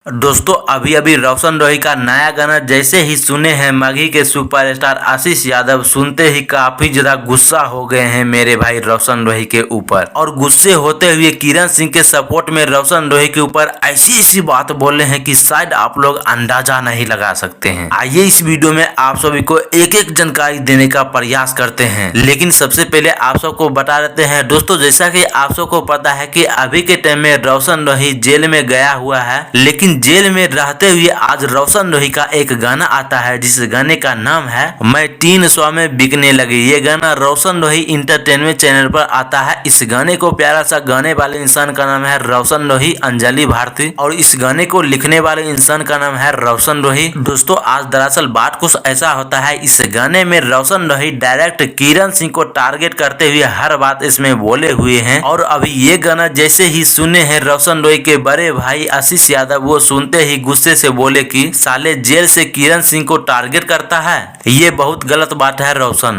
दोस्तों अभी अभी रोशन रोही का नया गाना जैसे ही सुने हैं माघी के सुपरस्टार आशीष यादव सुनते ही काफी ज्यादा गुस्सा हो गए हैं मेरे भाई रोशन रोही के ऊपर। और गुस्से होते हुए किरण सिंह के सपोर्ट में रोशन रोही के ऊपर ऐसी ऐसी बात बोले हैं कि शायद आप लोग अंदाजा नहीं लगा सकते हैं। आइए इस वीडियो में आप सभी को एक एक जानकारी देने का प्रयास करते हैं, लेकिन सबसे पहले आप सबको बता देते हैं दोस्तों, जैसा कि आप सबको पता है कि अभी के टाइम में रोशन रोही जेल में गया हुआ है, लेकिन जेल में रहते हुए आज रोशन रोही का एक गाना आता है जिस गाने का नाम है मैं 300 में बिकने लगी। ये गाना रोशन रोही इंटरटेनमेंट चैनल पर आता है। इस गाने को प्यारा सा गाने वाले इंसान का नाम है रोशन रोही अंजलि भारती और इस गाने को लिखने वाले इंसान का नाम है रोशन रोही। दोस्तों आज दरअसल बात कुछ ऐसा होता है, इस गाने में रोशन रोही डायरेक्ट किरण सिंह को टारगेट करते हुए हर बात इसमें बोले हुए हैं। और अभी ये गाना जैसे ही सुने हैं रोशन रोही के बड़े भाई आशीष यादव, वो सुनते ही गुस्से से बोले कि साले जेल से किरण सिंह को टारगेट करता है। ये बहुत गलत बात है रोशन।